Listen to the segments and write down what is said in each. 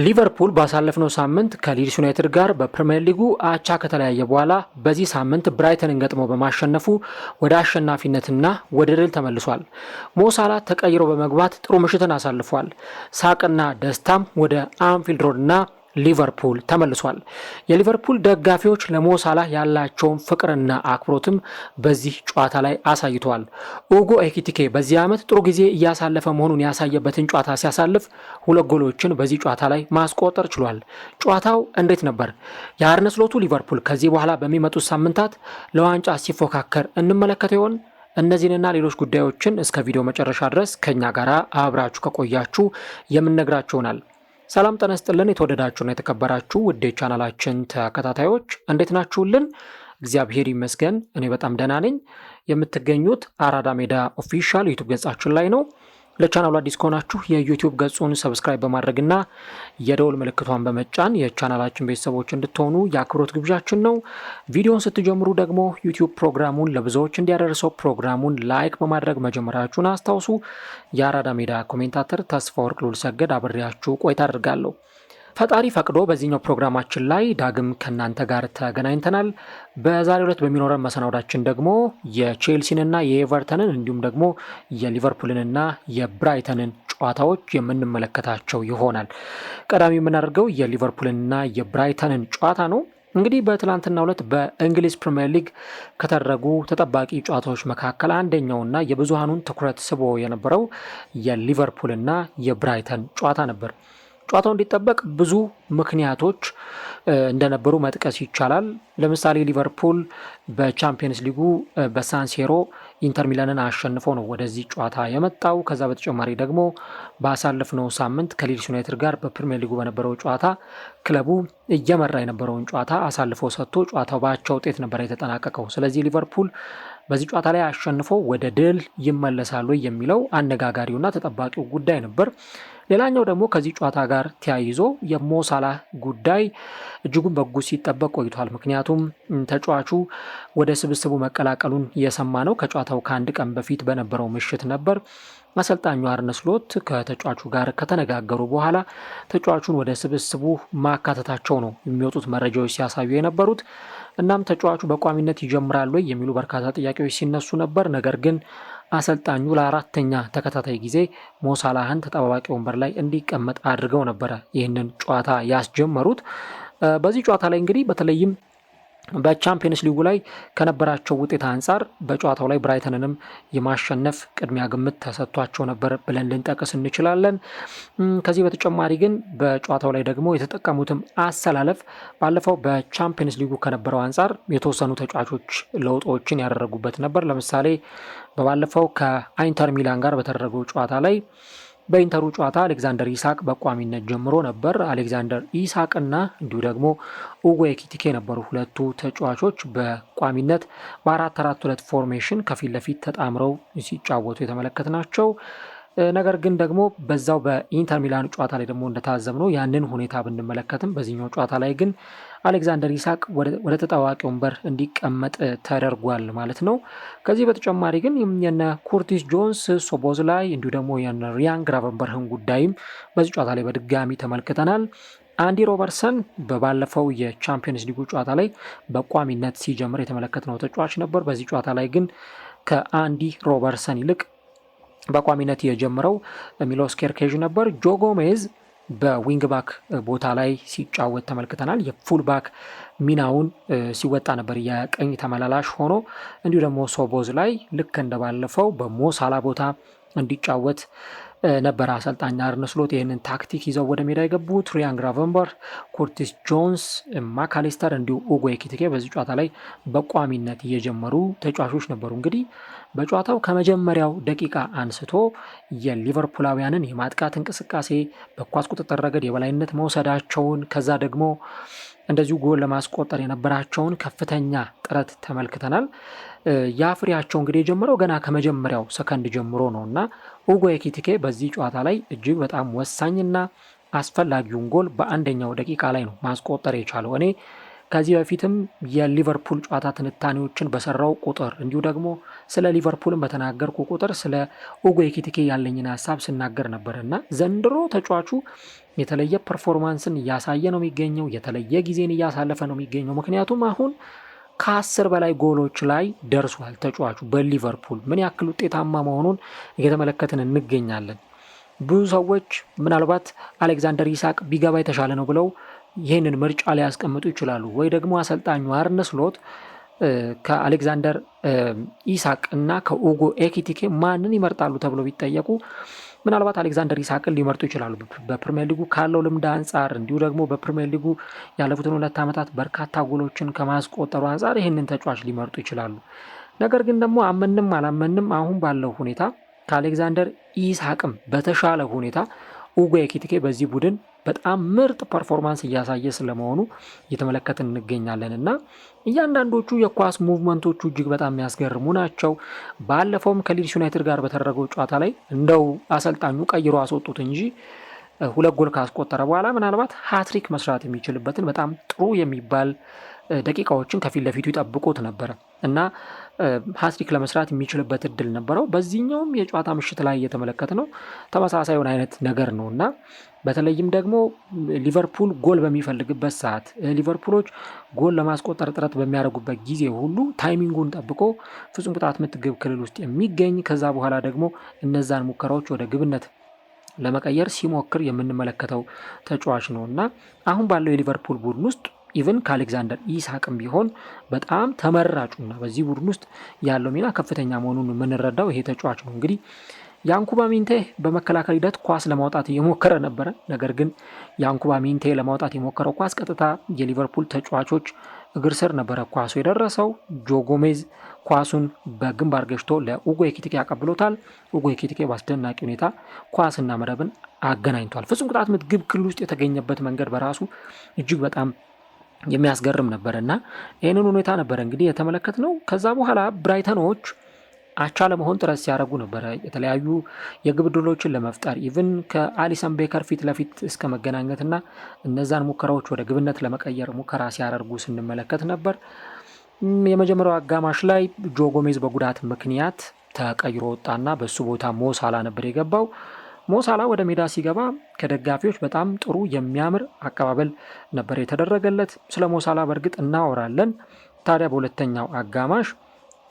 ሊቨርፑል ባሳለፍነው ሳምንት ከሊድስ ዩናይትድ ጋር በፕሪሚየር ሊጉ አቻ ከተለያየ በኋላ በዚህ ሳምንት ብራይተንን ገጥሞ በማሸነፉ ወደ አሸናፊነትና ወደ ድል ተመልሷል። ሞሳላ ተቀይሮ በመግባት ጥሩ ምሽትን አሳልፏል። ሳቅና ደስታም ወደ አንፊልድ ሮድና ሊቨርፑል ተመልሷል። የሊቨርፑል ደጋፊዎች ለሞሳላ ያላቸውን ፍቅርና አክብሮትም በዚህ ጨዋታ ላይ አሳይተዋል። ኡጎ ኤኪቲኬ በዚህ ዓመት ጥሩ ጊዜ እያሳለፈ መሆኑን ያሳየበትን ጨዋታ ሲያሳልፍ 2 ጎሎችን በዚህ ጨዋታ ላይ ማስቆጠር ችሏል። ጨዋታው እንዴት ነበር? የአርነ ስሎቱ ሊቨርፑል ከዚህ በኋላ በሚመጡት ሳምንታት ለዋንጫ ሲፎካከር እንመለከተ ይሆን? እነዚህንና ሌሎች ጉዳዮችን እስከ ቪዲዮ መጨረሻ ድረስ ከኛ ጋር አብራችሁ ከቆያችሁ የምንነግራችሁ ይሆናል። ሰላም ጤና ይስጥልን። የተወደዳችሁና የተከበራችሁ ውድ ቻናላችን ተከታታዮች እንዴት ናችሁልን? እግዚአብሔር ይመስገን እኔ በጣም ደህና ነኝ። የምትገኙት አራዳ ሜዳ ኦፊሻል ዩቲዩብ ገጻችን ላይ ነው። ለቻናሉ አዲስ ከሆናችሁ የዩቲዩብ ገጹን ሰብስክራይብ በማድረግና የደወል ምልክቷን በመጫን የቻናላችን ቤተሰቦች እንድትሆኑ የአክብሮት ግብዣችን ነው። ቪዲዮውን ስትጀምሩ ደግሞ ዩቲዩብ ፕሮግራሙን ለብዙዎች እንዲያደርሰው ፕሮግራሙን ላይክ በማድረግ መጀመራችሁን አስታውሱ። የአራዳ ሜዳ ኮሜንታተር ተስፋ ወርቅ ሉል ሰገድ አብሬያችሁ ቆይታ አድርጋለሁ። ፈጣሪ ፈቅዶ በዚህኛው ፕሮግራማችን ላይ ዳግም ከናንተ ጋር ተገናኝተናል። በዛሬው ዕለት በሚኖረን መሰናዶችን ደግሞ የቼልሲንና የኤቨርተንን እንዲሁም ደግሞ የሊቨርፑልንና የብራይተንን ጨዋታዎች የምንመለከታቸው ይሆናል። ቀዳሚ የምናደርገው የሊቨርፑልንና የብራይተንን ጨዋታ ነው። እንግዲህ በትላንትናው ዕለት በእንግሊዝ ፕሪሚየር ሊግ ከተደረጉ ተጠባቂ ጨዋታዎች መካከል አንደኛውና የብዙሃኑን ትኩረት ስቦ የነበረው የሊቨርፑልና የብራይተን ጨዋታ ነበር። ጨዋታው እንዲጠበቅ ብዙ ምክንያቶች እንደነበሩ መጥቀስ ይቻላል። ለምሳሌ ሊቨርፑል በቻምፒየንስ ሊጉ በሳንሴሮ ኢንተር ሚላንን አሸንፎ ነው ወደዚህ ጨዋታ የመጣው። ከዛ በተጨማሪ ደግሞ ባሳለፍነው ሳምንት ከሊድስ ዩናይትድ ጋር በፕሪሚየር ሊጉ በነበረው ጨዋታ ክለቡ እየመራ የነበረውን ጨዋታ አሳልፎ ሰጥቶ ጨዋታው በአቻ ውጤት ነበር የተጠናቀቀው። ስለዚህ ሊቨርፑል በዚህ ጨዋታ ላይ አሸንፎ ወደ ድል ይመለሳሉ የሚለው አነጋጋሪውና ተጠባቂው ጉዳይ ነበር። ሌላኛው ደግሞ ከዚህ ጨዋታ ጋር ተያይዞ የሞሳላ ጉዳይ እጅጉን በጉጉት ሲጠበቅ ቆይቷል። ምክንያቱም ተጫዋቹ ወደ ስብስቡ መቀላቀሉን የሰማ ነው ከጨዋታው ከአንድ ቀን በፊት በነበረው ምሽት ነበር። አሰልጣኙ አርነ ስሎት ከተጫዋቹ ጋር ከተነጋገሩ በኋላ ተጫዋቹን ወደ ስብስቡ ማካተታቸው ነው የሚወጡት መረጃዎች ሲያሳዩ የነበሩት። እናም ተጫዋቹ በቋሚነት ይጀምራል ወይ የሚሉ በርካታ ጥያቄዎች ሲነሱ ነበር። ነገር ግን አሰልጣኙ ለአራተኛ ተከታታይ ጊዜ ሞሳላህን ተጠባባቂ ወንበር ላይ እንዲቀመጥ አድርገው ነበረ ይህንን ጨዋታ ያስጀመሩት። በዚህ ጨዋታ ላይ እንግዲህ በተለይም በቻምፒየንስ ሊጉ ላይ ከነበራቸው ውጤት አንጻር በጨዋታው ላይ ብራይተንንም የማሸነፍ ቅድሚያ ግምት ተሰጥቷቸው ነበር ብለን ልንጠቅስ እንችላለን። ከዚህ በተጨማሪ ግን በጨዋታው ላይ ደግሞ የተጠቀሙትም አሰላለፍ ባለፈው በቻምፒየንስ ሊጉ ከነበረው አንጻር የተወሰኑ ተጫዋቾች ለውጦችን ያደረጉበት ነበር። ለምሳሌ በባለፈው ከኢንተር ሚላን ጋር በተደረገው ጨዋታ ላይ በኢንተሩ ጨዋታ አሌክዛንደር ኢሳቅ በቋሚነት ጀምሮ ነበር። አሌክዛንደር ኢሳቅና እንዲሁ ደግሞ ኡጎ ኤኪቲኬ ነበሩ ሁለቱ ተጫዋቾች በቋሚነት በ4-4-2 ፎርሜሽን ከፊት ለፊት ተጣምረው ሲጫወቱ የተመለከትናቸው። ነገር ግን ደግሞ በዛው በኢንተር ሚላን ጨዋታ ላይ ደግሞ እንደታዘብነው ያንን ሁኔታ ብንመለከትም በዚህኛው ጨዋታ ላይ ግን አሌክዛንደር ኢሳቅ ወደ ተጣዋቂ ወንበር እንዲቀመጥ ተደርጓል ማለት ነው። ከዚህ በተጨማሪ ግን የነ ኩርቲስ ጆንስ ሶቦዝ ላይ እንዲሁ ደግሞ የነ ሪያን ግራቨንበርህን ጉዳይም በዚህ ጨዋታ ላይ በድጋሚ ተመልክተናል። አንዲ ሮበርትሰን በባለፈው የቻምፒየንስ ሊጉ ጨዋታ ላይ በቋሚነት ሲጀምር የተመለከትነው ተጫዋች ነበር። በዚህ ጨዋታ ላይ ግን ከአንዲ ሮበርትሰን ይልቅ በቋሚነት የጀመረው ሚሎስ ኬርኬዥ ነበር። ጆ ጎሜዝ በዊንግ ባክ ቦታ ላይ ሲጫወት ተመልክተናል። የፉል ባክ ሚናውን ሲወጣ ነበር የቀኝ ተመላላሽ ሆኖ። እንዲሁ ደግሞ ሶቦዝ ላይ ልክ እንደባለፈው በሞሳላ ቦታ እንዲጫወት ነበር አሰልጣኝ አርነ ስሎት ይህንን ታክቲክ ይዘው ወደ ሜዳ የገቡት። ሪያን ግራቨንበርህ፣ ኩርቲስ ጆንስ፣ ማካሊስተር እንዲሁ ኡጎ ኤኪቲኬ በዚህ ጨዋታ ላይ በቋሚነት እየጀመሩ ተጫዋቾች ነበሩ። እንግዲህ በጨዋታው ከመጀመሪያው ደቂቃ አንስቶ የሊቨርፑላውያንን የማጥቃት እንቅስቃሴ በኳስ ቁጥጥር ረገድ የበላይነት መውሰዳቸውን ከዛ ደግሞ እንደዚሁ ጎል ለማስቆጠር የነበራቸውን ከፍተኛ ጥረት ተመልክተናል። ያ ፍሬያቸው እንግዲህ የጀመረው ገና ከመጀመሪያው ሰከንድ ጀምሮ ነው እና ኡጎ ኤኪቲኬ በዚህ ጨዋታ ላይ እጅግ በጣም ወሳኝና አስፈላጊውን ጎል በአንደኛው ደቂቃ ላይ ነው ማስቆጠር የቻለው። እኔ ከዚህ በፊትም የሊቨርፑል ጨዋታ ትንታኔዎችን በሰራው ቁጥር እንዲሁ ደግሞ ስለ ሊቨርፑልን በተናገርኩ ቁጥር ስለ ኡጎ ኤኪቲኬ ያለኝን ሀሳብ ስናገር ነበር እና ዘንድሮ ተጫዋቹ የተለየ ፐርፎርማንስን እያሳየ ነው የሚገኘው፣ የተለየ ጊዜን እያሳለፈ ነው የሚገኘው። ምክንያቱም አሁን ከ10 በላይ ጎሎች ላይ ደርሷል ተጫዋቹ በሊቨርፑል ምን ያክል ውጤታማ መሆኑን እየተመለከትን እንገኛለን። ብዙ ሰዎች ምናልባት አሌክዛንደር ኢሳቅ ቢገባ የተሻለ ነው ብለው ይህንን ምርጫ ላይ ያስቀምጡ ይችላሉ። ወይ ደግሞ አሰልጣኙ አርነ ስሎት ከአሌክዛንደር ኢሳቅ እና ከኡጎ ኤኪቲኬ ማንን ይመርጣሉ ተብለው ቢጠየቁ ምናልባት አሌክዛንደር ኢሳቅን ሊመርጡ ይችላሉ። በፕሪሚየር ሊጉ ካለው ልምድ አንጻር እንዲሁ ደግሞ በፕሪሚየር ሊጉ ያለፉትን 2 ዓመታት በርካታ ጎሎችን ከማስቆጠሩ አንጻር ይህንን ተጫዋች ሊመርጡ ይችላሉ። ነገር ግን ደግሞ አመንም አላመንም አሁን ባለው ሁኔታ ከአሌክዛንደር ኢሳቅም በተሻለ ሁኔታ ኡጎ ኤኪቲኬ በዚህ ቡድን በጣም ምርጥ ፐርፎርማንስ እያሳየ ስለመሆኑ እየተመለከትን እንገኛለን እና እያንዳንዶቹ የኳስ ሙቭመንቶቹ እጅግ በጣም የሚያስገርሙ ናቸው። ባለፈውም ከሊድስ ዩናይትድ ጋር በተደረገው ጨዋታ ላይ እንደው አሰልጣኙ ቀይሮ አስወጡት እንጂ 2 ጎል ካስቆጠረ በኋላ ምናልባት ሃትሪክ መስራት የሚችልበትን በጣም ጥሩ የሚባል ደቂቃዎችን ከፊት ለፊቱ ይጠብቁት ነበረ እና ሃትሪክ ለመስራት የሚችልበት እድል ነበረው። በዚህኛውም የጨዋታ ምሽት ላይ እየተመለከት ነው ተመሳሳዩን አይነት ነገር ነው እና በተለይም ደግሞ ሊቨርፑል ጎል በሚፈልግበት ሰዓት ሊቨርፑሎች ጎል ለማስቆጠር ጥረት በሚያደርጉበት ጊዜ ሁሉ ታይሚንጉን ጠብቆ ፍጹም ቅጣት ምት ግብ ክልል ውስጥ የሚገኝ ከዛ በኋላ ደግሞ እነዛን ሙከራዎች ወደ ግብነት ለመቀየር ሲሞክር የምንመለከተው ተጫዋች ነው እና አሁን ባለው የሊቨርፑል ቡድን ውስጥ ኢቨን ከአሌክዛንደር ኢሳቅም ቢሆን በጣም ተመራጩና በዚህ ቡድን ውስጥ ያለው ሚና ከፍተኛ መሆኑን የምንረዳው ይሄ ተጫዋች ነው። እንግዲህ ያንኩባ ሚንቴ በመከላከል ሂደት ኳስ ለማውጣት እየሞከረ ነበረ። ነገር ግን ያንኩባ ሚንቴ ለማውጣት የሞከረው ኳስ ቀጥታ የሊቨርፑል ተጫዋቾች እግር ስር ነበረ ኳሱ የደረሰው። ጆ ጎሜዝ ኳሱን በግንባር ገጭቶ ለኡጎ ኤኪቲኬ ያቀብሎታል። ኡጎ ኤኪቲኬ በአስደናቂ ሁኔታ ኳስና መረብን አገናኝቷል። ፍጹም ቅጣት ምት ግብ ክልል ውስጥ የተገኘበት መንገድ በራሱ እጅግ በጣም የሚያስገርም ነበር እና ይህንን ሁኔታ ነበረ እንግዲህ የተመለከትነው። ከዛ በኋላ ብራይተኖች አቻ ለመሆን ጥረት ሲያደርጉ ነበረ የተለያዩ የግብ ዕድሎችን ለመፍጠር ኢቭን ከአሊሰን ቤከር ፊት ለፊት እስከ መገናኘትና እነዛን ሙከራዎች ወደ ግብነት ለመቀየር ሙከራ ሲያደርጉ ስንመለከት ነበር። የመጀመሪያው አጋማሽ ላይ ጆ ጎሜዝ በጉዳት ምክንያት ተቀይሮ ወጣና በሱ ቦታ ሞሳላ ነበር የገባው። ሞሳላ ወደ ሜዳ ሲገባ ከደጋፊዎች በጣም ጥሩ የሚያምር አቀባበል ነበር የተደረገለት። ስለ ሞሳላ በእርግጥ እናወራለን። ታዲያ በሁለተኛው አጋማሽ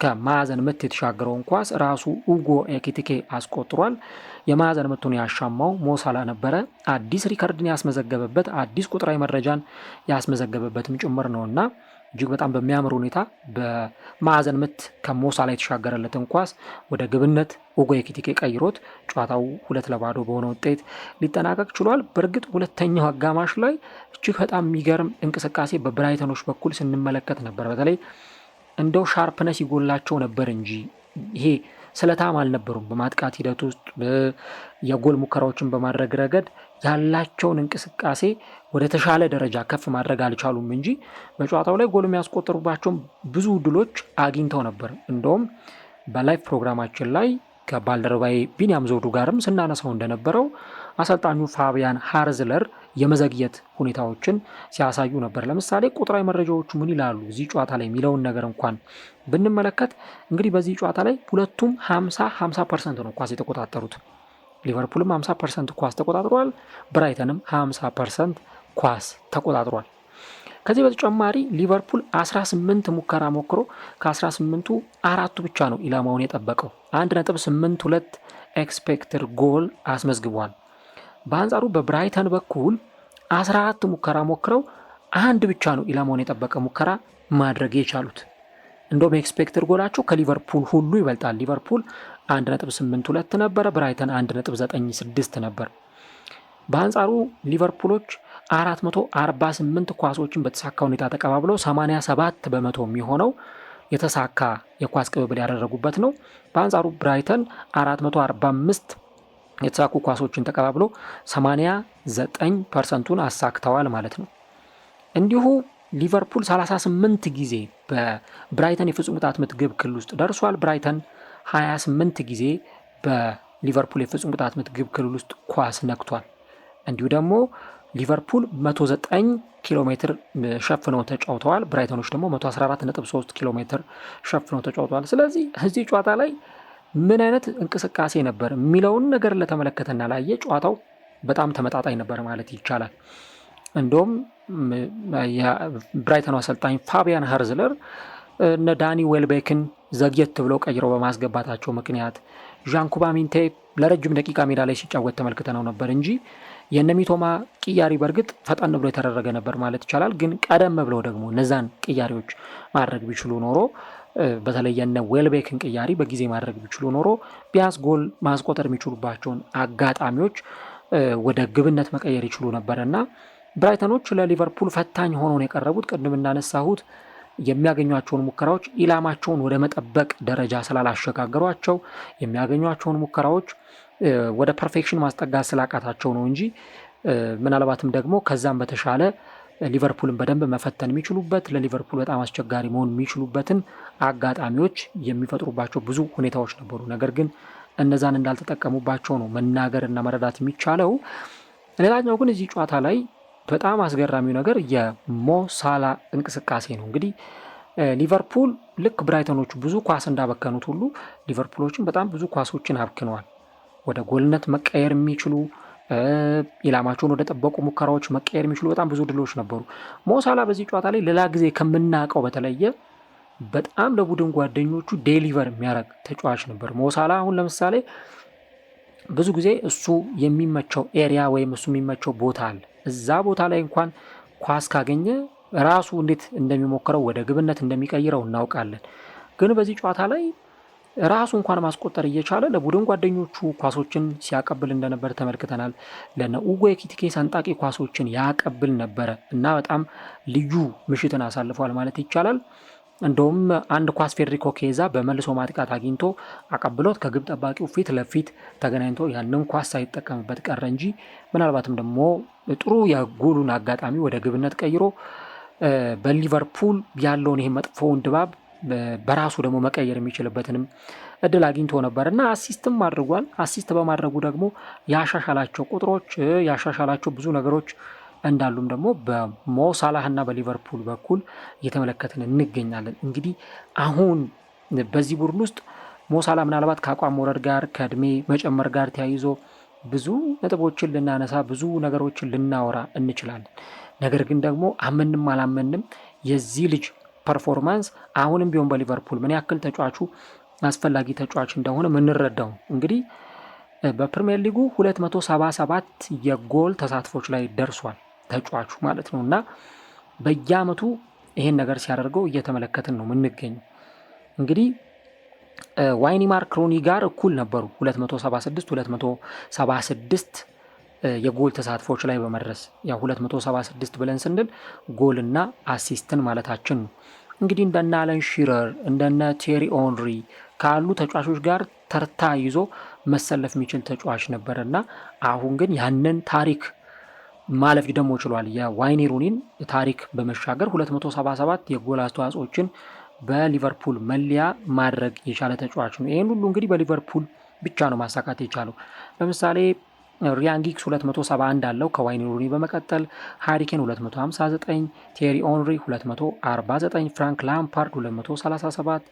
ከማዕዘን ምት የተሻገረውን ኳስ ራሱ ኡጎ ኤኪቲኬ አስቆጥሯል። የማዕዘን ምቱን ያሻማው ሞሳላ ነበረ። አዲስ ሪከርድን ያስመዘገበበት አዲስ ቁጥራዊ መረጃን ያስመዘገበበትም ጭምር ነውና እጅግ በጣም በሚያምር ሁኔታ በማዕዘን ምት ከሞሳላ የተሻገረለትን ኳስ ወደ ግብነት ኡጎ ኤኪቲኬ ቀይሮት ጨዋታው 2-0 በሆነ ውጤት ሊጠናቀቅ ችሏል። በእርግጥ ሁለተኛው አጋማሽ ላይ እጅግ በጣም የሚገርም እንቅስቃሴ በብራይተኖች በኩል ስንመለከት ነበር። በተለይ እንደው ሻርፕነስ ይጎላቸው ነበር እንጂ ይሄ ስለታም አልነበሩም። በማጥቃት ሂደት ውስጥ የጎል ሙከራዎችን በማድረግ ረገድ ያላቸውን እንቅስቃሴ ወደ ተሻለ ደረጃ ከፍ ማድረግ አልቻሉም እንጂ በጨዋታው ላይ ጎል የሚያስቆጥሩባቸውን ብዙ ድሎች አግኝተው ነበር። እንደውም በላይቭ ፕሮግራማችን ላይ ከባልደረባዬ ቢኒያም ዘውዱ ጋርም ስናነሳው እንደነበረው አሰልጣኙ ፋቢያን ሃርዝለር የመዘግየት ሁኔታዎችን ሲያሳዩ ነበር። ለምሳሌ ቁጥራዊ መረጃዎቹ ምን ይላሉ እዚህ ጨዋታ ላይ የሚለውን ነገር እንኳን ብንመለከት እንግዲህ በዚህ ጨዋታ ላይ ሁለቱም 50% ነው ኳስ የተቆጣጠሩት። ሊቨርፑልም 50% ኳስ ተቆጣጥሯል፣ ብራይተንም 50% ኳስ ተቆጣጥሯል። ከዚህ በተጨማሪ ሊቨርፑል 18 ሙከራ ሞክሮ ከ18ቱ 4ቱ ብቻ ነው ኢላማውን የጠበቀው። 1.82 ኤክስፔክትድ ጎል አስመዝግቧል። በአንጻሩ በብራይተን በኩል 14 ሙከራ ሞክረው አንድ ብቻ ነው ኢላማውን የጠበቀ ሙከራ ማድረግ የቻሉት። እንደውም ኤክስፔክትድ ጎላቸው ከሊቨርፑል ሁሉ ይበልጣል። ሊቨርፑል 1.82 ነበረ፣ ብራይተን 1.96 ነበር። በአንጻሩ ሊቨርፑሎች 448 ኳሶችን በተሳካ ሁኔታ ተቀባብለው 87 በመቶ የሚሆነው የተሳካ የኳስ ቅብብል ያደረጉበት ነው። በአንጻሩ ብራይተን 445 የተሳኩ ኳሶችን ተቀባብለው 89%ቱን አሳክተዋል ማለት ነው። እንዲሁ ሊቨርፑል 38 ጊዜ በብራይተን የፍጹም ቅጣት ምት ግብ ክልል ውስጥ ደርሷል። ብራይተን 28 ጊዜ በሊቨርፑል የፍጹም ቅጣት ምት ግብ ክልል ውስጥ ኳስ ነክቷል። እንዲሁ ደግሞ ሊቨርፑል 109 ኪሎ ሜትር ሸፍነው ተጫውተዋል። ብራይተኖች ደግሞ 114.3 ኪሎ ሜትር ሸፍነው ተጫውተዋል። ስለዚህ እዚህ ጨዋታ ላይ ምን አይነት እንቅስቃሴ ነበር የሚለውን ነገር ለተመለከተና ላየ ጨዋታው በጣም ተመጣጣኝ ነበር ማለት ይቻላል። እንደውም የብራይተኑ አሰልጣኝ ፋቢያን ሀርዝለር እነ ዳኒ ዌልቤክን ዘግየት ብለው ቀይረው በማስገባታቸው ምክንያት ዣንኩባ ሚንቴ ለረጅም ደቂቃ ሜዳ ላይ ሲጫወት ተመልክተነው ነበር እንጂ የነሚቶማ ቅያሪ በእርግጥ ፈጠን ብሎ የተደረገ ነበር ማለት ይቻላል። ግን ቀደም ብለው ደግሞ እነዛን ቅያሪዎች ማድረግ ቢችሉ ኖሮ በተለይ የነ ዌልቤክን ቅያሪ በጊዜ ማድረግ ቢችሉ ኖሮ ቢያንስ ጎል ማስቆጠር የሚችሉባቸውን አጋጣሚዎች ወደ ግብነት መቀየር ይችሉ ነበርና ብራይተኖች ለሊቨርፑል ፈታኝ ሆነው ነው የቀረቡት። ቅድም እንዳነሳሁት የሚያገኟቸውን ሙከራዎች ኢላማቸውን ወደ መጠበቅ ደረጃ ስላላሸጋገሯቸው የሚያገኟቸውን ሙከራዎች ወደ ፐርፌክሽን ማስጠጋት ስላቃታቸው ነው እንጂ ምናልባትም ደግሞ ከዛም በተሻለ ሊቨርፑልን በደንብ መፈተን የሚችሉበት ለሊቨርፑል በጣም አስቸጋሪ መሆን የሚችሉበትን አጋጣሚዎች የሚፈጥሩባቸው ብዙ ሁኔታዎች ነበሩ። ነገር ግን እነዛን እንዳልተጠቀሙባቸው ነው መናገር እና መረዳት የሚቻለው። ሌላኛው ግን እዚህ ጨዋታ ላይ በጣም አስገራሚው ነገር የሞሳላ እንቅስቃሴ ነው። እንግዲህ ሊቨርፑል ልክ ብራይተኖቹ ብዙ ኳስ እንዳበከኑት ሁሉ ሊቨርፑሎችን በጣም ብዙ ኳሶችን አብክነዋል። ወደ ጎልነት መቀየር የሚችሉ ኢላማቸውን ወደ ጠበቁ ሙከራዎች መቀየር የሚችሉ በጣም ብዙ ድሎች ነበሩ። ሞሳላ በዚህ ጨዋታ ላይ ሌላ ጊዜ ከምናውቀው በተለየ በጣም ለቡድን ጓደኞቹ ዴሊቨር የሚያደርግ ተጫዋች ነበር። ሞሳላ አሁን ለምሳሌ ብዙ ጊዜ እሱ የሚመቸው ኤሪያ ወይም እሱ የሚመቸው ቦታ አለ። እዛ ቦታ ላይ እንኳን ኳስ ካገኘ ራሱ እንዴት እንደሚሞክረው ወደ ግብነት እንደሚቀይረው እናውቃለን። ግን በዚህ ጨዋታ ላይ ራሱ እንኳን ማስቆጠር እየቻለ ለቡድን ጓደኞቹ ኳሶችን ሲያቀብል እንደነበር ተመልክተናል። ለነ ኡጎ ኤኪቲኬ ሰንጣቂ ኳሶችን ያቀብል ነበረ እና በጣም ልዩ ምሽትን አሳልፏል ማለት ይቻላል። እንደውም አንድ ኳስ ፌዴሪኮ ኬዛ በመልሶ ማጥቃት አግኝቶ አቀብሎት ከግብ ጠባቂው ፊት ለፊት ተገናኝቶ ያንን ኳስ ሳይጠቀምበት ቀረ እንጂ ምናልባትም ደግሞ ጥሩ የጎሉን አጋጣሚ ወደ ግብነት ቀይሮ በሊቨርፑል ያለውን ይሄ መጥፎውን ድባብ በራሱ ደግሞ መቀየር የሚችልበትንም እድል አግኝቶ ነበር እና አሲስትም አድርጓል። አሲስት በማድረጉ ደግሞ ያሻሻላቸው ቁጥሮች ያሻሻላቸው ብዙ ነገሮች እንዳሉም ደግሞ በሞሳላህ እና በሊቨርፑል በኩል እየተመለከትን እንገኛለን። እንግዲህ አሁን በዚህ ቡድን ውስጥ ሞሳላ ምናልባት ከአቋም መውረድ ጋር ከእድሜ መጨመር ጋር ተያይዞ ብዙ ነጥቦችን ልናነሳ ብዙ ነገሮችን ልናወራ እንችላለን። ነገር ግን ደግሞ አመንም አላመንም የዚህ ልጅ ፐርፎርማንስ አሁንም ቢሆን በሊቨርፑል ምን ያክል ተጫዋቹ አስፈላጊ ተጫዋች እንደሆነ ምንረዳው እንግዲህ በፕሪሚየር ሊጉ 277 የጎል ተሳትፎች ላይ ደርሷል ተጫዋቹ ማለት ነው እና በየአመቱ ይሄን ነገር ሲያደርገው እየተመለከትን ነው የምንገኘው። እንግዲህ ዋይኒ ማርክ ሩኒ ጋር እኩል ነበሩ 276 የጎል ተሳትፎች ላይ በመድረስ ያው 276 ብለን ስንል ጎልና አሲስትን ማለታችን ነው። እንግዲህ እንደነ አለን ሺረር እንደነ ቴሪ ኦንሪ ካሉ ተጫዋቾች ጋር ተርታ ይዞ መሰለፍ የሚችል ተጫዋች ነበርና አሁን ግን ያንን ታሪክ ማለፍ ደግሞ ችሏል። የዋይኒ ሩኒን ታሪክ በመሻገር 277 የጎል አስተዋጽኦችን በሊቨርፑል መለያ ማድረግ የቻለ ተጫዋች ነው። ይሄን ሁሉ እንግዲህ በሊቨርፑል ብቻ ነው ማሳካት የቻለው። ለምሳሌ ሪያን ጊግስ 271 አለው ከዋይኒ ሩኒ በመቀጠል ሃሪኬን 259፣ ቴሪ ኦንሪ 249፣ ፍራንክ ላምፓርድ 237፣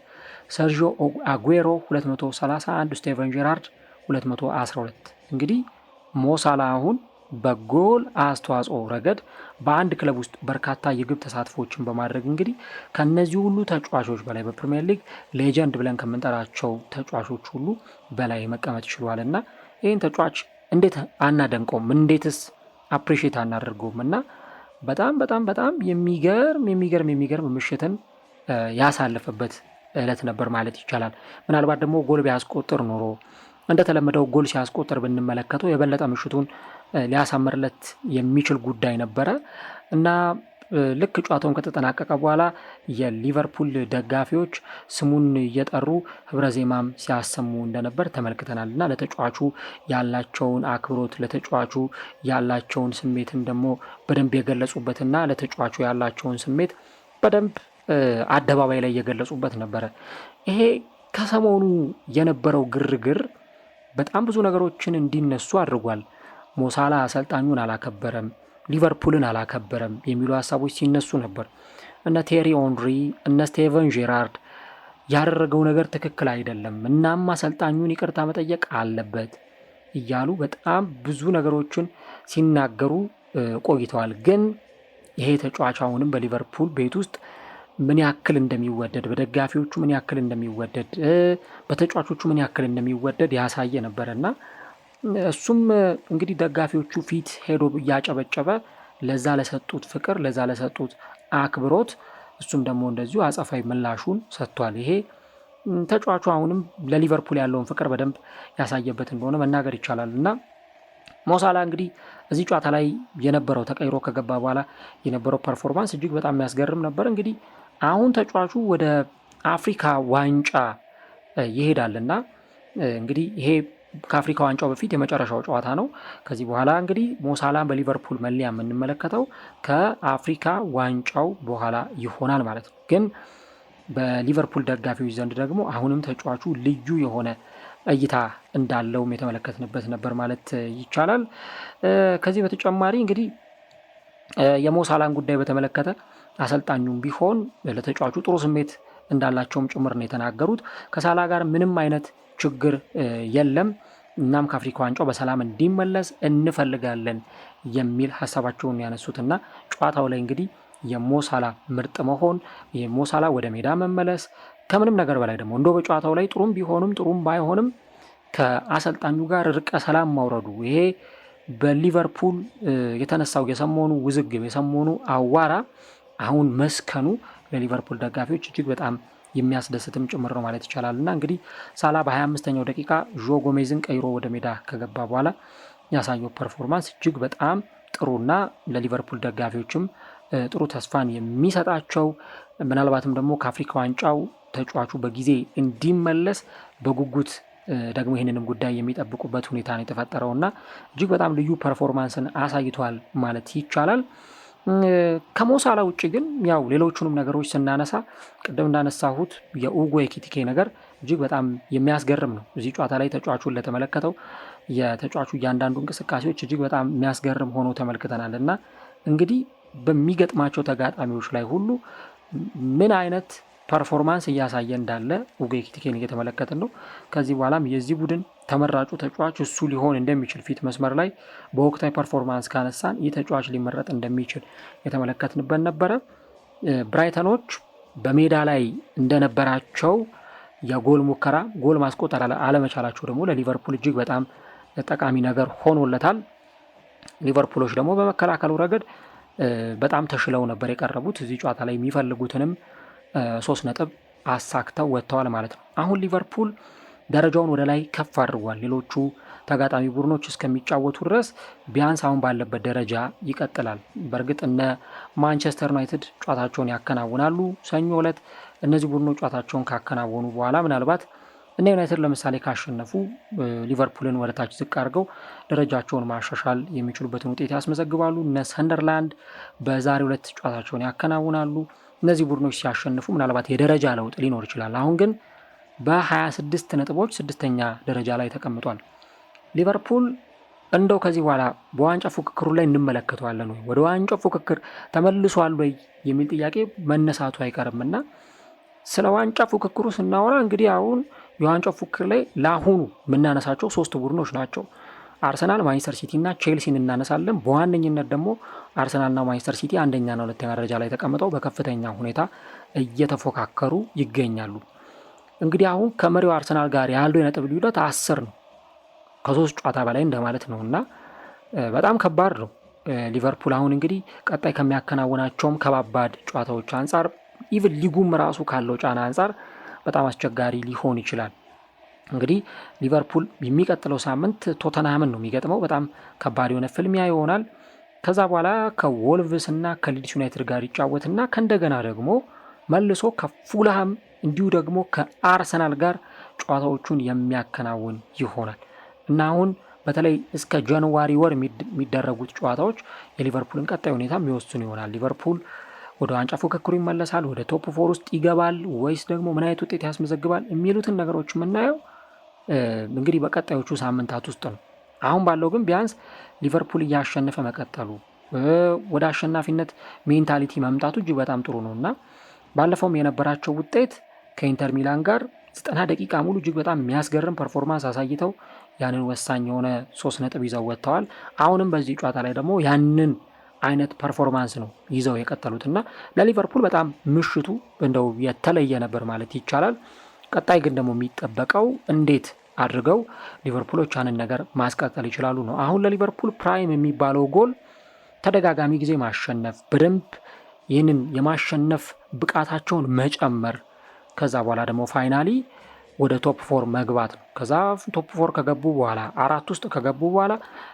ሰርጂዮ አጉዌሮ 231፣ ስቴቨን ጄራርድ 212። እንግዲህ ሞሳላ አሁን በጎል አስተዋጽኦ ረገድ በአንድ ክለብ ውስጥ በርካታ የግብ ተሳትፎችን በማድረግ እንግዲህ ከነዚህ ሁሉ ተጫዋቾች በላይ በፕሪሚየር ሊግ ሌጀንድ ብለን ከምንጠራቸው ተጫዋቾች ሁሉ በላይ መቀመጥ ይችላል እና ይህን ተጫዋች እንዴት አናደንቀውም? እንዴትስ አፕሪሼት አናደርገውም? እና በጣም በጣም በጣም የሚገርም ምሽትን ያሳለፈበት እለት ነበር ማለት ይቻላል። ምናልባት ደግሞ ጎል ቢያስቆጥር ኖሮ እንደተለመደው ጎል ሲያስቆጥር ብንመለከተው የበለጠ ምሽቱን ሊያሳምርለት የሚችል ጉዳይ ነበረ እና ልክ ጨዋታውን ከተጠናቀቀ በኋላ የሊቨርፑል ደጋፊዎች ስሙን እየጠሩ ህብረ ዜማም ሲያሰሙ እንደነበር ተመልክተናል እና ለተጫዋቹ ያላቸውን አክብሮት ለተጫዋቹ ያላቸውን ስሜትን ደግሞ በደንብ የገለጹበትና ለተጫዋቹ ያላቸውን ስሜት በደንብ አደባባይ ላይ የገለጹበት ነበረ። ይሄ ከሰሞኑ የነበረው ግርግር በጣም ብዙ ነገሮችን እንዲነሱ አድርጓል። ሞሳላ አሰልጣኙን አላከበረም፣ ሊቨርፑልን አላከበረም የሚሉ ሀሳቦች ሲነሱ ነበር። እነ ቴሪ ኦንሪ እነ ስቴቨን ጄራርድ ያደረገው ነገር ትክክል አይደለም፣ እናም አሰልጣኙን ይቅርታ መጠየቅ አለበት እያሉ በጣም ብዙ ነገሮችን ሲናገሩ ቆይተዋል። ግን ይሄ ተጫዋች አሁንም በሊቨርፑል ቤት ውስጥ ምን ያክል እንደሚወደድ፣ በደጋፊዎቹ ምን ያክል እንደሚወደድ፣ በተጫዋቾቹ ምን ያክል እንደሚወደድ ያሳየ ነበረና እሱም እንግዲህ ደጋፊዎቹ ፊት ሄዶ እያጨበጨበ ለዛ ለሰጡት ፍቅር፣ ለዛ ለሰጡት አክብሮት እሱም ደግሞ እንደዚሁ አጸፋዊ ምላሹን ሰጥቷል። ይሄ ተጫዋቹ አሁንም ለሊቨርፑል ያለውን ፍቅር በደንብ ያሳየበት እንደሆነ መናገር ይቻላል እና ሞሳላ እንግዲህ እዚህ ጨዋታ ላይ የነበረው ተቀይሮ ከገባ በኋላ የነበረው ፐርፎርማንስ እጅግ በጣም የሚያስገርም ነበር። እንግዲህ አሁን ተጫዋቹ ወደ አፍሪካ ዋንጫ ይሄዳልና እንግዲህ ይሄ ከአፍሪካ ዋንጫው በፊት የመጨረሻው ጨዋታ ነው። ከዚህ በኋላ እንግዲህ ሞሳላን በሊቨርፑል መለያ የምንመለከተው ከአፍሪካ ዋንጫው በኋላ ይሆናል ማለት ነው። ግን በሊቨርፑል ደጋፊዎች ዘንድ ደግሞ አሁንም ተጫዋቹ ልዩ የሆነ እይታ እንዳለውም የተመለከትንበት ነበር ማለት ይቻላል። ከዚህ በተጨማሪ እንግዲህ የሞሳላን ጉዳይ በተመለከተ አሰልጣኙም ቢሆን ለተጫዋቹ ጥሩ ስሜት እንዳላቸውም ጭምር ነው የተናገሩት። ከሳላ ጋር ምንም አይነት ችግር የለም፣ እናም ከአፍሪካ ዋንጫው በሰላም እንዲመለስ እንፈልጋለን የሚል ሀሳባቸውን ያነሱትና ጨዋታው ላይ እንግዲህ የሞሳላ ምርጥ መሆን፣ የሞሳላ ወደ ሜዳ መመለስ፣ ከምንም ነገር በላይ ደግሞ እንደው በጨዋታው ላይ ጥሩም ቢሆንም ጥሩም ባይሆንም ከአሰልጣኙ ጋር ርቀ ሰላም ማውረዱ፣ ይሄ በሊቨርፑል የተነሳው የሰሞኑ ውዝግብ የሰሞኑ አዋራ አሁን መስከኑ ለሊቨርፑል ደጋፊዎች እጅግ በጣም የሚያስደስትም ጭምር ነው ማለት ይቻላል። እና እንግዲህ ሳላ በ25ኛው ደቂቃ ዦ ጎሜዝን ቀይሮ ወደ ሜዳ ከገባ በኋላ ያሳየው ፐርፎርማንስ እጅግ በጣም ጥሩና ለሊቨርፑል ደጋፊዎችም ጥሩ ተስፋን የሚሰጣቸው ምናልባትም ደግሞ ከአፍሪካ ዋንጫው ተጫዋቹ በጊዜ እንዲመለስ በጉጉት ደግሞ ይህንንም ጉዳይ የሚጠብቁበት ሁኔታ ነው የተፈጠረው እና እጅግ በጣም ልዩ ፐርፎርማንስን አሳይቷል ማለት ይቻላል። ከሞሳላ ውጭ ግን ያው ሌሎቹንም ነገሮች ስናነሳ ቅድም እንዳነሳሁት የኡጎ ኤኪቲኬ ነገር እጅግ በጣም የሚያስገርም ነው። እዚህ ጨዋታ ላይ ተጫዋቹን ለተመለከተው የተጫዋቹ እያንዳንዱ እንቅስቃሴዎች እጅግ በጣም የሚያስገርም ሆኖ ተመልክተናል እና እንግዲህ በሚገጥማቸው ተጋጣሚዎች ላይ ሁሉ ምን አይነት ፐርፎርማንስ እያሳየ እንዳለ ኡጎ ኤኪቲኬን እየተመለከትን ነው። ከዚህ በኋላም የዚህ ቡድን ተመራጩ ተጫዋች እሱ ሊሆን እንደሚችል ፊት መስመር ላይ በወቅታዊ ፐርፎርማንስ ካነሳን ይህ ተጫዋች ሊመረጥ እንደሚችል የተመለከትንበት ነበረ። ብራይተኖች በሜዳ ላይ እንደነበራቸው የጎል ሙከራ ጎል ማስቆጠር አለመቻላቸው ደግሞ ለሊቨርፑል እጅግ በጣም ጠቃሚ ነገር ሆኖለታል። ሊቨርፑሎች ደግሞ በመከላከሉ ረገድ በጣም ተሽለው ነበር የቀረቡት። እዚህ ጨዋታ ላይ የሚፈልጉትንም 3 ነጥብ አሳክተው ወጥተዋል ማለት ነው። አሁን ሊቨርፑል ደረጃውን ወደ ላይ ከፍ አድርጓል። ሌሎቹ ተጋጣሚ ቡድኖች እስከሚጫወቱ ድረስ ቢያንስ አሁን ባለበት ደረጃ ይቀጥላል። በእርግጥ እነ ማንቸስተር ዩናይትድ ጨዋታቸውን ያከናውናሉ ሰኞ ዕለት። እነዚህ ቡድኖች ጨዋታቸውን ካከናወኑ በኋላ ምናልባት እነ ዩናይትድ ለምሳሌ ካሸነፉ ሊቨርፑልን ወደ ታች ዝቅ አድርገው ደረጃቸውን ማሻሻል የሚችሉበትን ውጤት ያስመዘግባሉ። እነ ሰንደርላንድ በዛሬው ዕለት ጨዋታቸውን ያከናውናሉ። እነዚህ ቡድኖች ሲያሸንፉ ምናልባት የደረጃ ለውጥ ሊኖር ይችላል። አሁን ግን በ26 ነጥቦች 6ኛ ደረጃ ላይ ተቀምጧል። ሊቨርፑል እንደው ከዚህ በኋላ በዋንጫ ፉክክሩ ላይ እንመለከተዋለን ወይ፣ ወደ ዋንጫ ፉክክር ተመልሷል ወይ የሚል ጥያቄ መነሳቱ አይቀርምና ስለ ዋንጫ ፉክክሩ ስናወራ እንግዲህ አሁን የዋንጫ ፉክክር ላይ ለአሁኑ የምናነሳቸው 3 ቡድኖች ናቸው። አርሰናል፣ ማንቸስተር ሲቲ እና ቼልሲን እናነሳለን። በዋነኝነት ደግሞ አርሰናልና ማንቸስተር ሲቲ አንደኛና ሁለተኛ ደረጃ ላይ ተቀምጠው በከፍተኛ ሁኔታ እየተፎካከሩ ይገኛሉ። እንግዲህ አሁን ከመሪው አርሰናል ጋር ያለው የነጥብ ልዩነት 10 ነው፣ ከ3 ጨዋታ በላይ እንደማለት ነው እና በጣም ከባድ ነው። ሊቨርፑል አሁን እንግዲህ ቀጣይ ከሚያከናውናቸውም ከባባድ ጨዋታዎች አንጻር ኢቭን ሊጉም ራሱ ካለው ጫና አንጻር በጣም አስቸጋሪ ሊሆን ይችላል። እንግዲህ ሊቨርፑል የሚቀጥለው ሳምንት ቶተንሃምን ነው የሚገጥመው። በጣም ከባድ የሆነ ፍልሚያ ይሆናል። ከዛ በኋላ ከወልቭስ እና ከሊድስ ዩናይትድ ጋር ይጫወትና ከእንደገና ደግሞ መልሶ ከፉልሃም እንዲሁ ደግሞ ከአርሰናል ጋር ጨዋታዎቹን የሚያከናውን ይሆናል እና አሁን በተለይ እስከ ጃንዋሪ ወር የሚደረጉት ጨዋታዎች የሊቨርፑልን ቀጣይ ሁኔታ የሚወስኑ ይሆናል። ሊቨርፑል ወደ ዋንጫ ፉክክሩ ይመለሳል፣ ወደ ቶፕ 4 ውስጥ ይገባል ወይስ ደግሞ ምን አይነት ውጤት ያስመዘግባል የሚሉትን ነገሮች የምናየው እንግዲህ በቀጣዮቹ ሳምንታት ውስጥ ነው። አሁን ባለው ግን ቢያንስ ሊቨርፑል እያሸነፈ መቀጠሉ ወደ አሸናፊነት ሜንታሊቲ መምጣቱ እጅግ በጣም ጥሩ ነው እና ባለፈውም የነበራቸው ውጤት ከኢንተር ሚላን ጋር 90 ደቂቃ ሙሉ እጅግ በጣም የሚያስገርም ፐርፎርማንስ አሳይተው ያንን ወሳኝ የሆነ 3 ነጥብ ይዘው ወጥተዋል። አሁንም በዚህ ጨዋታ ላይ ደግሞ ያንን አይነት ፐርፎርማንስ ነው ይዘው የቀጠሉት እና ለሊቨርፑል በጣም ምሽቱ እንደው የተለየ ነበር ማለት ይቻላል። ቀጣይ ግን ደግሞ የሚጠበቀው እንዴት አድርገው ሊቨርፑሎች ያንን ነገር ማስቀጠል ይችላሉ ነው። አሁን ለሊቨርፑል ፕራይም የሚባለው ጎል ተደጋጋሚ ጊዜ ማሸነፍ፣ በደንብ ይህንን የማሸነፍ ብቃታቸውን መጨመር፣ ከዛ በኋላ ደግሞ ፋይናሊ ወደ ቶፕ 4 መግባት ነው። ከዛ ቶፕ 4 ከገቡ በኋላ 4 ውስጥ ከገቡ በኋላ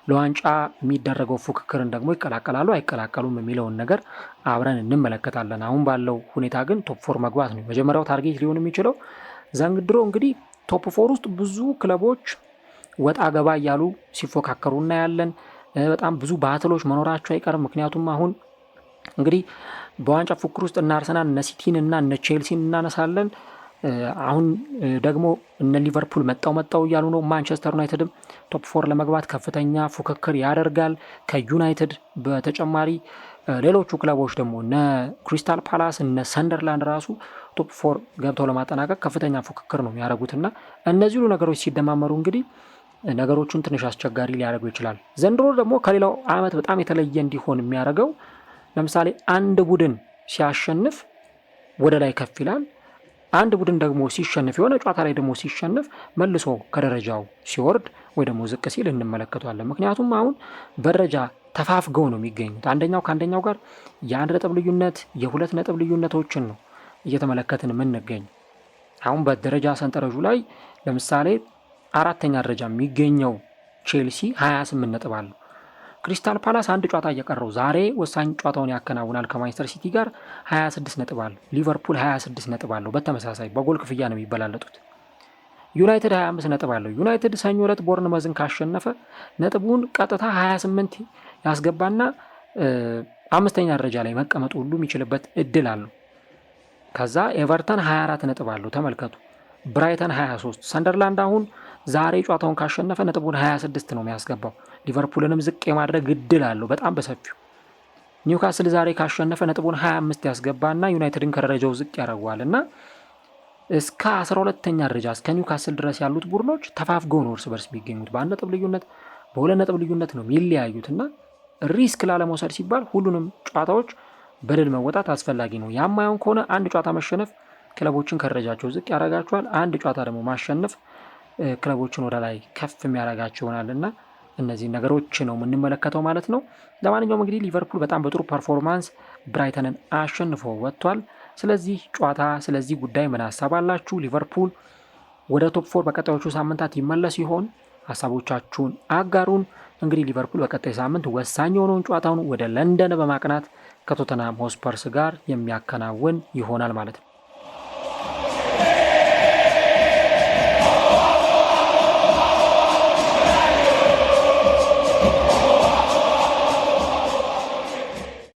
ለዋንጫ የሚደረገው ፉክክርን ደግሞ ይቀላቀላሉ አይቀላቀሉም የሚለውን ነገር አብረን እንመለከታለን። አሁን ባለው ሁኔታ ግን ቶፕ 4 መግባት ነው መጀመሪያው ታርጌት ሊሆን የሚችለው። ዘንድሮ እንግዲህ ቶፕ 4 ውስጥ ብዙ ክለቦች ወጣ ገባ እያሉ ሲፎካከሩ እናያለን። በጣም ብዙ ባትሎች መኖራቸው አይቀርም። ምክንያቱም አሁን እንግዲህ በዋንጫ ፉክክር ውስጥ እነ አርሰናል እነ ሲቲን እና እነ ቼልሲን እናነሳለን። አሁን ደግሞ እነ ሊቨርፑል መጣው እያሉ ነው። ማንቸስተር ዩናይትድም ቶፕ 4 ለመግባት ከፍተኛ ፉክክር ያደርጋል። ከዩናይትድ በተጨማሪ ሌሎቹ ክለቦች ደግሞ እነ ክሪስታል ፓላስ እነ ሰንደርላንድ ራሱ ቶፕ 4 ገብተው ለማጠናቀቅ ከፍተኛ ፉክክር ነው የሚያደርጉትና እነዚህ ሁሉ ነገሮች ሲደማመሩ እንግዲህ ነገሮቹን ትንሽ አስቸጋሪ ሊያደርጉ ይችላል። ዘንድሮ ደግሞ ከሌላው ዓመት በጣም የተለየ እንዲሆን የሚያደርገው ለምሳሌ አንድ ቡድን ሲያሸንፍ ወደ ላይ ከፍ ይላል። አንድ ቡድን ደግሞ ሲሸንፍ የሆነ ጨዋታ ላይ ደግሞ ሲሸንፍ መልሶ ከደረጃው ሲወርድ ወይ ደግሞ ዝቅ ሲል እንመለከቷለን። ምክንያቱም አሁን በደረጃ ተፋፍገው ነው የሚገኙት። አንደኛው ከአንደኛው ጋር የ1 ነጥብ ልዩነት የ2 ነጥብ ልዩነቶችን ነው እየተመለከትን የምንገኝ። አሁን በደረጃ ሰንጠረዡ ላይ ለምሳሌ 4ኛ ደረጃ የሚገኘው ቼልሲ 28 ነጥብ አለው። ክሪስታል ፓላስ አንድ ጨዋታ እየቀረው ዛሬ ወሳኝ ጨዋታውን ያከናውናል ከማንቸስተር ሲቲ ጋር 26 ነጥብ አለው። ሊቨርፑል 26 ነጥብ አለው። በተመሳሳይ በጎል ክፍያ ነው የሚበላለጡት። ዩናይትድ 25 ነጥብ አለው። ዩናይትድ ሰኞ ዕለት ቦርንመዝን ካሸነፈ ነጥቡን ቀጥታ 28 ያስገባና 5ኛ ደረጃ ላይ መቀመጡ ሁሉ የሚችልበት እድል አለው። ከዛ ኤቨርተን 24 ነጥብ አለው። ተመልከቱ። ብራይተን 23። ሰንደርላንድ አሁን ዛሬ ጨዋታውን ካሸነፈ ነጥቡን 26 ነው የሚያስገባው። ሊቨርፑልንም ዝቅ የማድረግ እድል አለው በጣም በሰፊው። ኒውካስል ዛሬ ካሸነፈ ነጥቡን 25 ያስገባና ዩናይትድን ከደረጃው ዝቅ ያደርገዋል እና እስከ 12ኛ ደረጃ እስከ ኒውካስል ድረስ ያሉት ቡድኖች ተፋፍገው ነው እርስ በርስ የሚገኙት። በ1 ነጥብ ልዩነት በ2 ነጥብ ልዩነት ነው የሚለያዩት እና ሪስክ ላለመውሰድ ሲባል ሁሉንም ጨዋታዎች በድል መወጣት አስፈላጊ ነው። ያማየውን ከሆነ አንድ ጨዋታ መሸነፍ ክለቦችን ከደረጃቸው ዝቅ ያደርጋቸዋል። አንድ ጨዋታ ደግሞ ማሸነፍ ክለቦችን ወደ ላይ ከፍ የሚያደርጋቸው ይሆናልና እነዚህ ነገሮች ነው የምንመለከተው ማለት ነው። ለማንኛውም እንግዲህ ሊቨርፑል በጣም በጥሩ ፐርፎርማንስ ብራይተንን አሸንፎ ወጥቷል። ስለዚህ ጨዋታ ስለዚህ ጉዳይ ምን ሀሳብ አላችሁ? ሊቨርፑል ወደ ቶፕ 4 በቀጣዮቹ ሳምንታት ይመለስ ይሆን? ሀሳቦቻችሁን አጋሩን። እንግዲህ ሊቨርፑል በቀጣይ ሳምንት ወሳኝ የሆነውን ጨዋታውን ወደ ለንደን በማቅናት ከቶተንሃም ሆስፐርስ ጋር የሚያከናውን ይሆናል ማለት ነው።